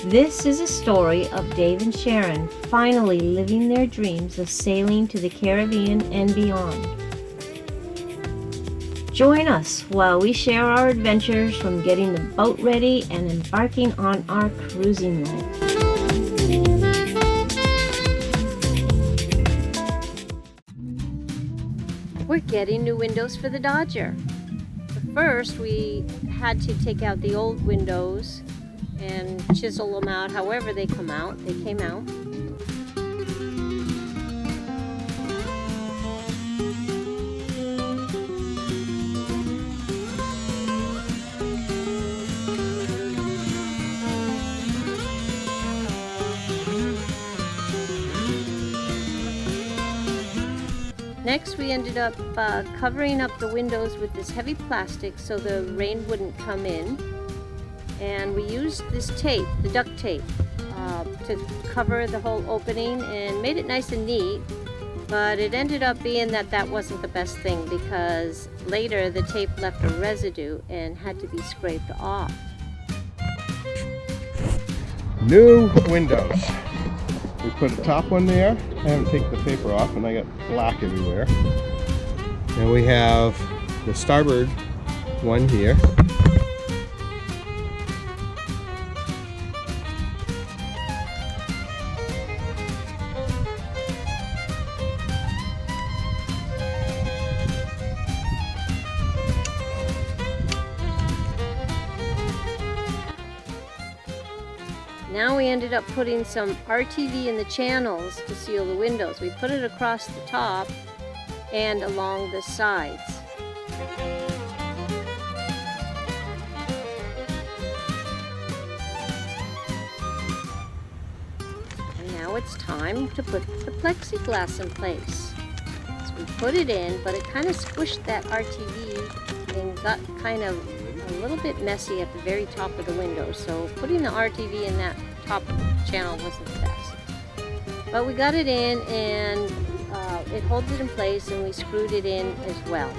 This is a story of Dave and Sharon finally living their dreams of sailing to the Caribbean and beyond. Join us while we share our adventures from getting the boat ready and embarking on our cruising life. We're getting new windows for the Dodger. But first, we had to take out the old windows and chisel them out however they come out. They came out. Next, we ended up covering up the windows with this heavy plastic so the rain wouldn't come in. And we used this tape, the duct tape, to cover the whole opening and made it nice and neat. But it ended up being that wasn't the best thing because later the tape left a residue and had to be scraped off. New windows. We put a top one there. I haven't taken the paper off and I got black everywhere. And we have the starboard one here. Now we ended up putting some RTV in the channels to seal the windows. We put it across the top and along the sides. And now it's time to put the plexiglass in place. So we put it in, but it kind of squished that RTV and got kind of a little bit messy at the very top of the window, so putting the RTV in that top channel wasn't the best. But we got it in and it holds it in place and we screwed it in as well.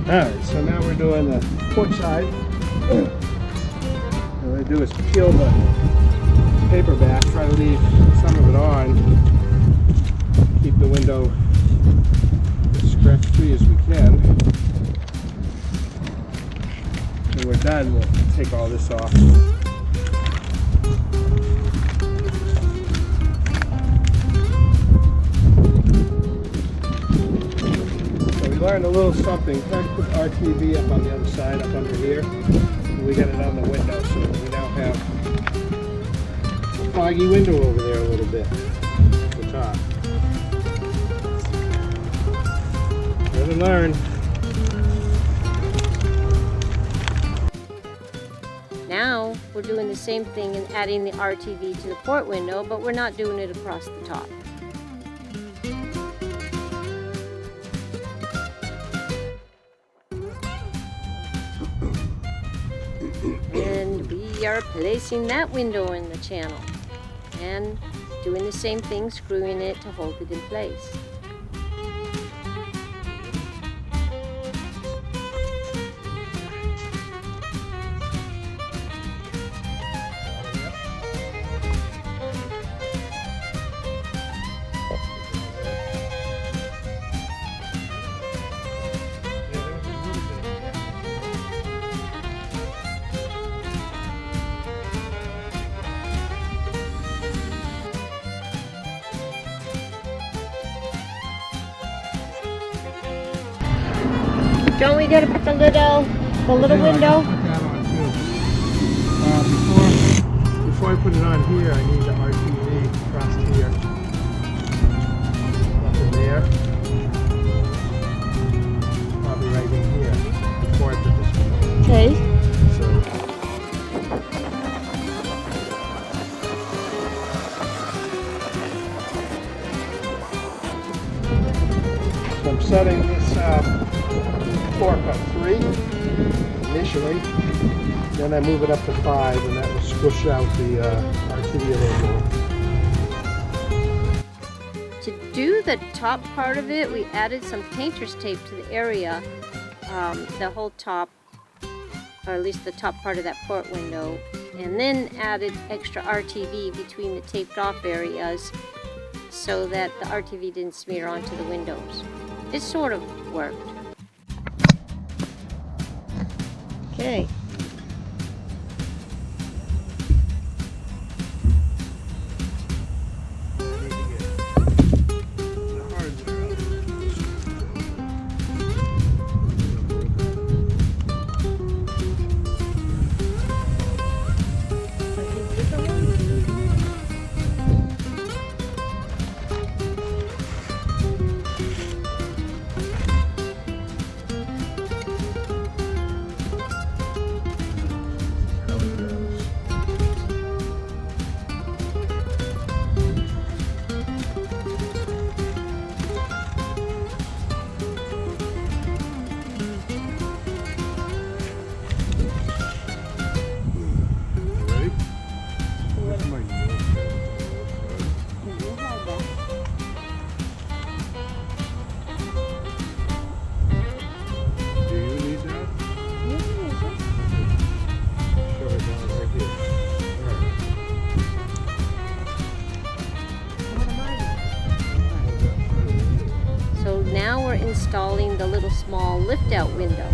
Alright, so now we're doing the port side. What I do is peel the paper back, try to leave some of it on, keep the window as scratch free as we can. When we're done, we'll take all this off. Learned a little something. Tried to put RTV up on the other side, up under here. And we got it on the window, so we now have a foggy window over there a little bit at the top. Live and learn. Now we're doing the same thing and adding the RTV to the port window, but we're not doing it across the top. And we are placing that window in the channel and doing the same thing, screwing it to hold it in place. Don't we gotta put the little window? I put that on too. Before I put it on here, I need the RTV across here. Up in there. Probably right in here. Before I put this one. Okay. So I'm setting this torque on 3 initially, then I move it up to 5, and that will squish out the RTV a little more. To do the top part of it, we added some painter's tape to the area, the whole top, or at least the top part of that port window, and then added extra RTV between the taped off areas so that the RTV didn't smear onto the windows. It sort of worked. Okay. Now we're installing the little small lift-out window.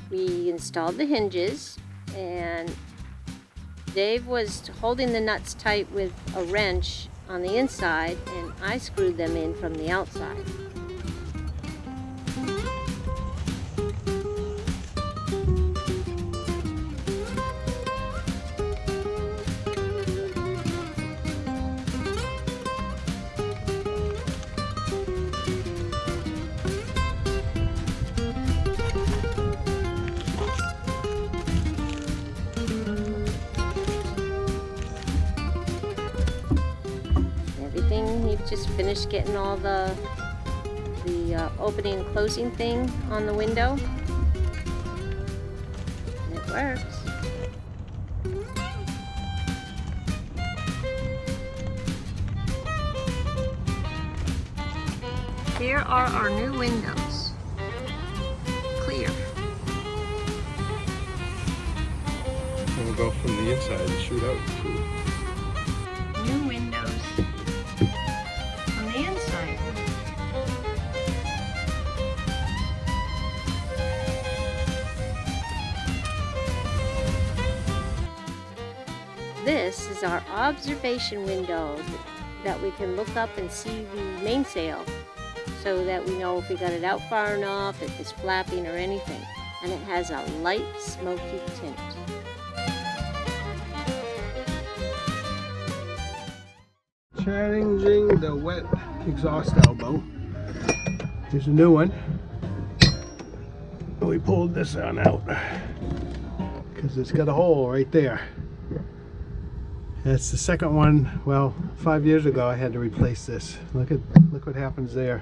We installed the hinges, and Dave was holding the nuts tight with a wrench on the inside, and I screwed them in from the outside. He just finished getting all the opening and closing thing on the window, and it works. Here are our new windows. Clear. And we'll go from the inside and shoot out too. New windows. On the inside. This is our observation window that we can look up and see the mainsail, so that we know if we got it out far enough, if it's flapping or anything. And it has a light smoky tint. Changing the wet exhaust elbow. Here's a new one. We pulled this one out because it's got a hole right there. That's the second one. Well, 5 years ago I had to replace this. Look what happens there.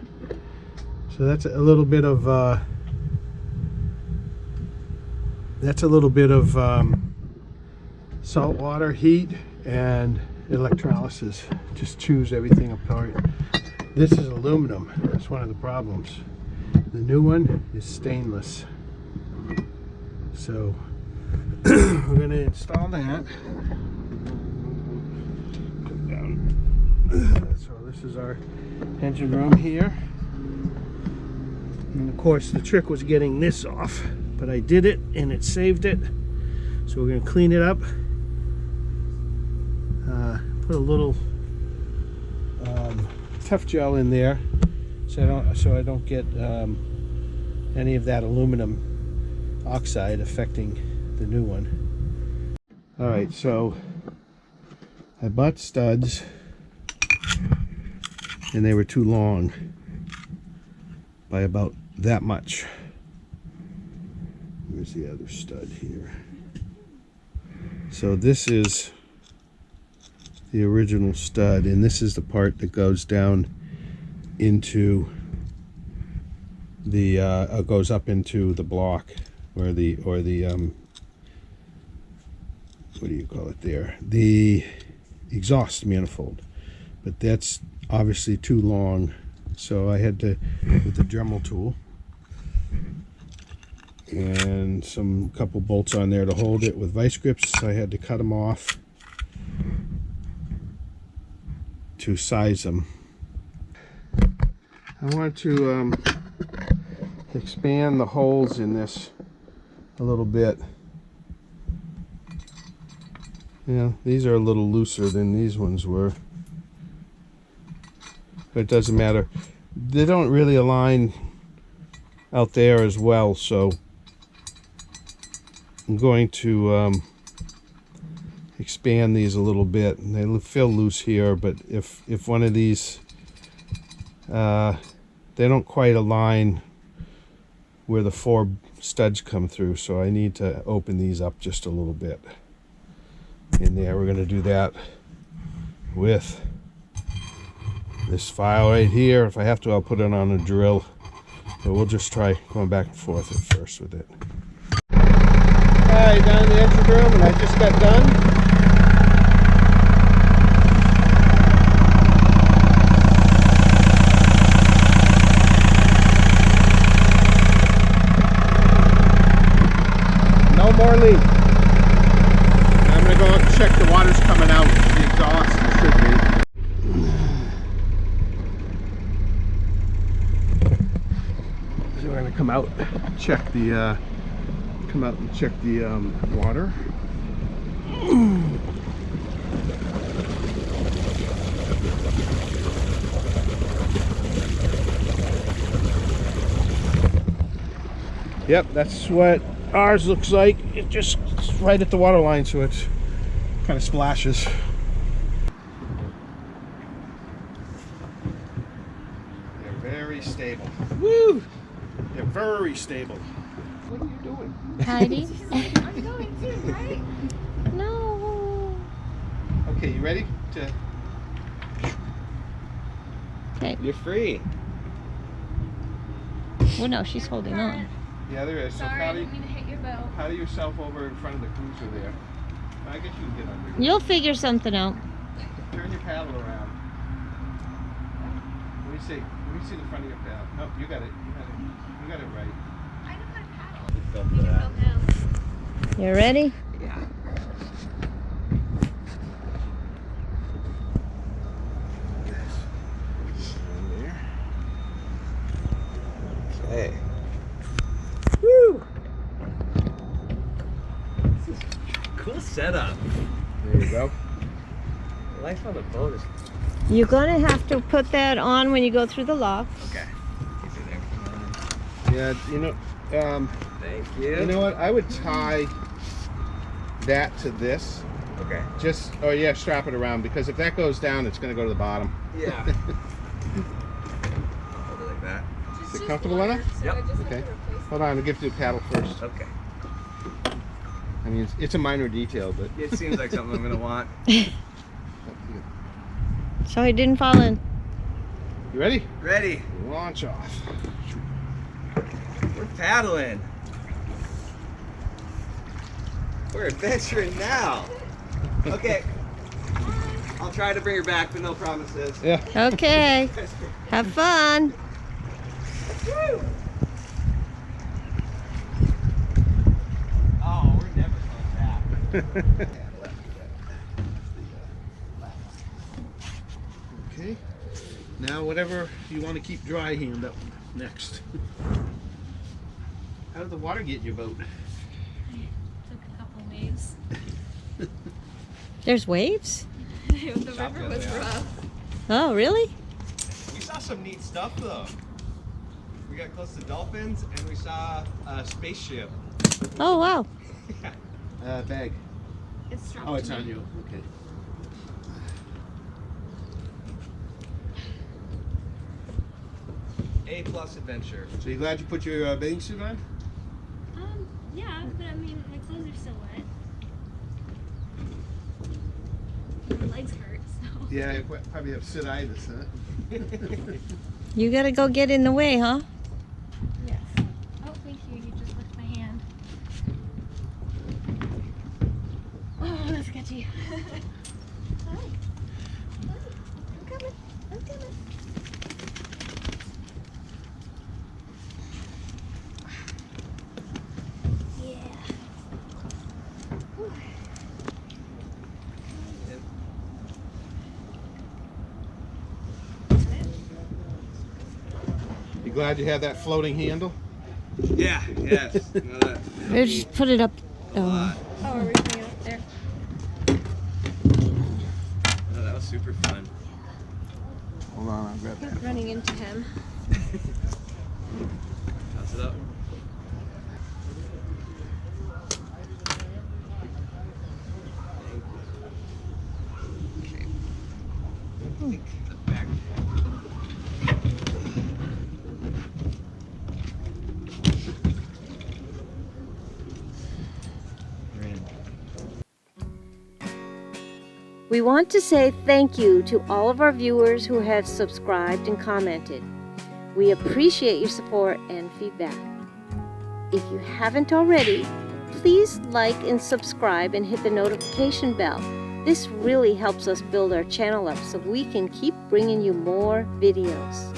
So that's a little bit of That's a little bit of salt water, heat, and electrolysis. Just chews everything apart. This is aluminum. That's one of the problems. The new one is stainless. So we're going to install that. Come down. So this is our engine room here. And of course the trick was getting this off, but I did it and it saved it. So we're going to clean it up. Put a little tough gel in there so I don't get any of that aluminum oxide affecting the new one. Alright, so I bought studs and they were too long by about that much. Where's the other stud here? So this is the original stud, and this is the part that goes down into the goes up into the block, or the what do you call it there? The exhaust manifold. But that's obviously too long, so I had to, with the Dremel tool and some couple bolts on there to hold it with vice grips, I had to cut them off to size them. I want to expand the holes in this a little bit. Yeah, these are a little looser than these ones were, but it doesn't matter. They don't really align out there as well, so I'm going to expand these a little bit. And they feel loose here, but if one of these they don't quite align where the 4 studs come through, so I need to open these up just a little bit in there. We're going to do that with this file right here. If I have to, I'll put it on a drill, but we'll just try going back and forth at first with it. Alright, down in the engine room, and I just got done. No more leak. I'm going to go out and check the water's coming out. The exhaust, it should be. So we're going to come out, check the water. Yep, that's what ours looks like. It just right at the water line, so it kind of splashes. They're very stable. Woo! They're very stable. What are you doing? Hiding? I'm going too, right? No. Okay, you ready to? Okay. You're free. Well, no, she's holding on. Yeah, there is. So Sorry, I didn't mean to hit your boat. paddle yourself over in front of the cruiser there. I guess you can get under. You'll figure something out. Turn your paddle around. Let me see the front of your paddle. No, you got it. You got it right. I know how to paddle. You felt We can that. go now. You ready? Yeah. Okay. Woo! This is a cool setup. There you go. Life on the boat is You're gonna have to put that on when you go through the locks. okay. Keep it there. Yeah, you know, Thank you. you know what? I would tie that to this. Okay. Just, oh yeah, strap it around, because if that goes down, it's going to go to the bottom. Yeah. Hold it like that. Is it comfortable enough? Yep. Okay. Hold on, I'll give you the paddle first. Okay. I mean, it's a minor detail, but It seems like something I'm gonna want. So he didn't fall in. You ready? Ready. Launch off. We're paddling. We're adventuring now. Okay. I'll try to bring her back, but no promises. Yeah. Okay. Have fun. Oh, we're never going back. Okay. Now whatever you want to keep dry, hand up next. How did the water get in your boat? Took a couple waves. There's waves? The river was rough. Oh, really? We saw some neat stuff though. We got close to dolphins and we saw a spaceship. Oh, wow. Bag. It's strapped Oh, it's to on me. you. Okay. A+ adventure. So you glad you put your bathing suit on? Yeah, but I mean, my clothes are still wet. My legs hurt, so. Yeah, you probably have sititis, huh? You gotta go get in the way, huh? Yes. Oh, thank you. You just licked my hand. Oh, that's sketchy. Hi. Hi. I'm coming. I'm coming. Yeah. Whew. You glad you have that floating handle? Yeah, yes. No, that Just put it up. a lot. Oh, are we putting it up there? No, that was super fun. Hold on, I'll grab that. Running into him. Toss it up. Okay. The back. We want to say thank you to all of our viewers who have subscribed and commented. We appreciate your support and feedback. If you haven't already, please like and subscribe and hit the notification bell. This really helps us build our channel up so we can keep bringing you more videos.